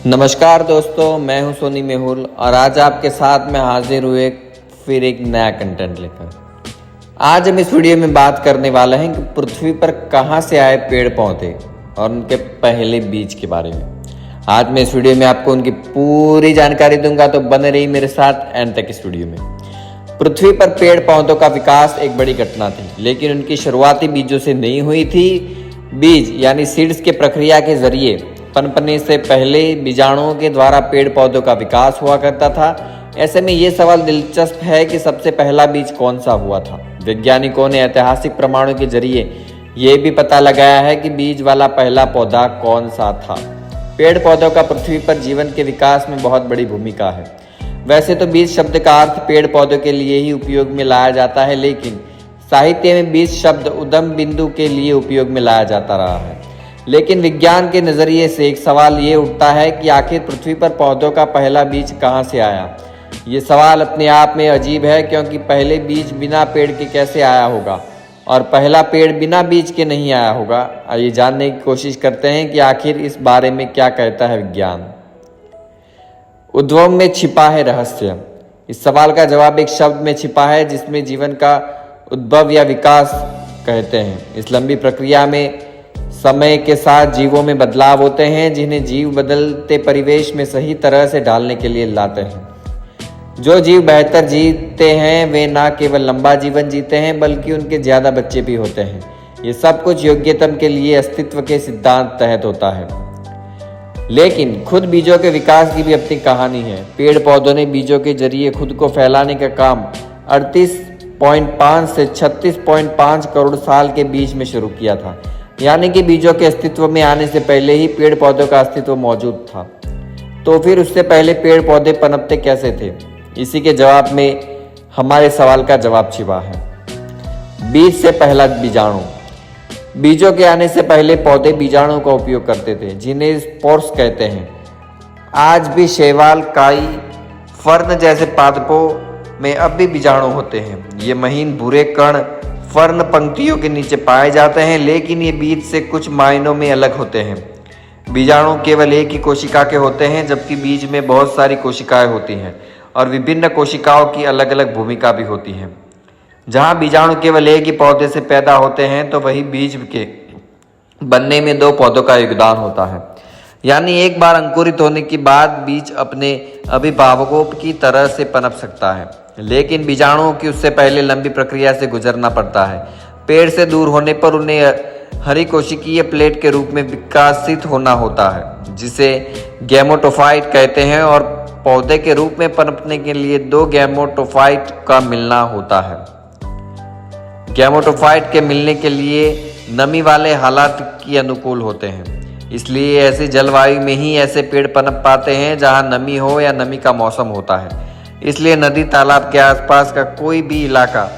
नमस्कार दोस्तों, मैं हूं सोनी मेहुल और आज आपके साथ में हाजिर हुए फिर एक नया कंटेंट लेकर। आज हम इस वीडियो में बात करने वाले हैं कि पृथ्वी पर कहां से आए पेड़ पौधे और उनके पहले बीज के बारे में। आज मैं इस वीडियो में आपको उनकी पूरी जानकारी दूंगा, तो बने रहिए मेरे साथ एंड तक इस वीडियो में। पृथ्वी पर पेड़ पौधों का विकास एक बड़ी घटना थी, लेकिन उनकी शुरुआती बीजों से नहीं हुई थी। बीज यानी सीड्स के प्रक्रिया के जरिए पनपने से पहले बीजाणुओं के द्वारा पेड़ पौधों का विकास हुआ करता था। ऐसे में ये सवाल दिलचस्प है कि सबसे पहला बीज कौन सा हुआ था। वैज्ञानिकों ने ऐतिहासिक प्रमाणों के जरिए ये भी पता लगाया है कि बीज वाला पहला पौधा कौन सा था। पेड़ पौधों का पृथ्वी पर जीवन के विकास में बहुत बड़ी भूमिका है। वैसे तो बीज शब्द का अर्थ पेड़ पौधों के लिए ही उपयोग में लाया जाता है, लेकिन साहित्य में बीज शब्द उद्गम बिंदु के लिए उपयोग में लाया जाता रहा है। लेकिन विज्ञान के नज़रिए से एक सवाल ये उठता है कि आखिर पृथ्वी पर पौधों का पहला बीज कहाँ से आया। ये सवाल अपने आप में अजीब है, क्योंकि पहले बीज बिना पेड़ के कैसे आया होगा और पहला पेड़ बिना बीज के नहीं आया होगा। आइए जानने की कोशिश करते हैं कि आखिर इस बारे में क्या कहता है विज्ञान। उद्गम में छिपा है रहस्य। इस सवाल का जवाब एक शब्द में छिपा है, जिसमें जीवन का उद्भव या विकास कहते हैं। इस लंबी प्रक्रिया में समय के साथ जीवों में बदलाव होते हैं, जिन्हें जीव बदलते परिवेश में सही तरह से ढालने के लिए लाते हैं। जो जीव बेहतर जीते हैं वे न केवल लंबा जीवन जीते हैं, बल्कि उनके ज़्यादा बच्चे भी होते हैं। ये सब कुछ योग्यतम के लिए अस्तित्व के सिद्धांत तहत होता है। लेकिन खुद बीजों के विकास की भी अपनी कहानी है। पेड़ पौधों ने बीजों के जरिए खुद को फैलाने का काम 38.5 से 36.5 करोड़ साल के बीच में शुरू किया था। यानी कि बीजों के अस्तित्व में आने से पहले ही पेड़ पौधों का अस्तित्व मौजूद था। तो फिर उससे पहले पेड़ पौधे पनपते कैसे थे? इसी के जवाब में हमारे सवाल का जवाब छिपा है। बीज से पहला बीजाणु। बीजों के आने से पहले पौधे बीजाणु का उपयोग करते थे, जिन्हें स्पोर्स कहते हैं। आज भी शैवाल, काई, फर्न जैसे पादपों में अब भी बीजाणु होते हैं। ये महीन भूरे कण फर्न पंक्तियों के नीचे पाए जाते हैं, लेकिन ये बीज से कुछ मायनों में अलग होते हैं। बीजाणु केवल एक ही कोशिका के होते हैं, जबकि बीज में बहुत सारी कोशिकाएं होती हैं और विभिन्न कोशिकाओं की अलग अलग भूमिका भी होती है। जहाँ बीजाणु केवल एक ही पौधे से पैदा होते हैं, तो वही बीज के बनने में दो पौधों का योगदान होता है। यानी एक बार अंकुरित होने के बाद बीज अपने अभिभावकों की तरह से पनप सकता है, लेकिन बीजाणुओं की उससे पहले लंबी प्रक्रिया से गुजरना पड़ता है। पेड़ से दूर होने पर उन्हें हरी कोशिकीय प्लेट के रूप में विकसित होना होता है, जिसे गैमेटोफाइट कहते हैं, और पौधे के रूप में पनपने के लिए दो गैमेटोफाइट का मिलना होता है। गैमेटोफाइट के मिलने के लिए नमी वाले हालात की अनुकूल होते हैं। इसलिए ऐसी जलवायु में ही ऐसे पेड़ पनप पाते हैं जहां नमी हो या नमी का मौसम होता है। इसलिए नदी, तालाब के आसपास का कोई भी इलाका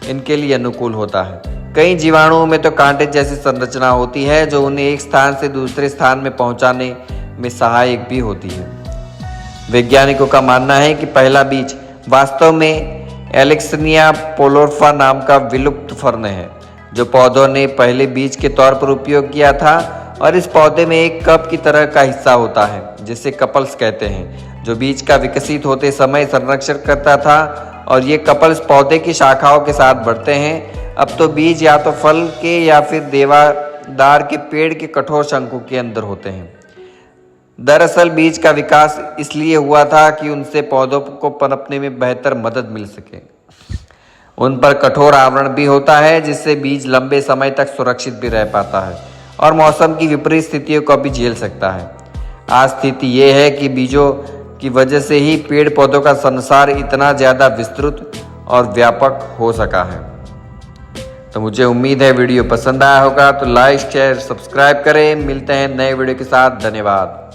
इनके लिए अनुकूल होता है। कई जीवाणुओं में तो कांटे जैसी संरचना होती है, जो उन्हें एक स्थान से दूसरे स्थान में पहुंचाने में सहायक भी होती है। वैज्ञानिकों का मानना है कि पहला बीज वास्तव में एलेक्सिनिया पोलोर्फा नाम का विलुप्त फर्न है, जो पौधों ने पहले बीज के तौर पर उपयोग किया था। और इस पौधे में एक कप की तरह का हिस्सा होता है, जिसे कपल्स कहते हैं, जो बीज का विकसित होते समय संरक्षण करता था। और ये कपल्स पौधे की शाखाओं के साथ बढ़ते हैं। अब तो बीज या तो फल के या फिर देवदार के पेड़ के कठोर शंकु के अंदर होते हैं। दरअसल बीज का विकास इसलिए हुआ था कि उनसे पौधों को पनपने में बेहतर मदद मिल सके। उन पर कठोर आवरण भी होता है, जिससे बीज लंबे समय तक सुरक्षित भी रह पाता है और मौसम की विपरीत स्थितियों को भी झेल सकता है। आज स्थिति ये है कि बीजों की वजह से ही पेड़ पौधों का संसार इतना ज़्यादा विस्तृत और व्यापक हो सका है। तो मुझे उम्मीद है वीडियो पसंद आया होगा, तो लाइक, शेयर, सब्सक्राइब करें। मिलते हैं नए वीडियो के साथ। धन्यवाद।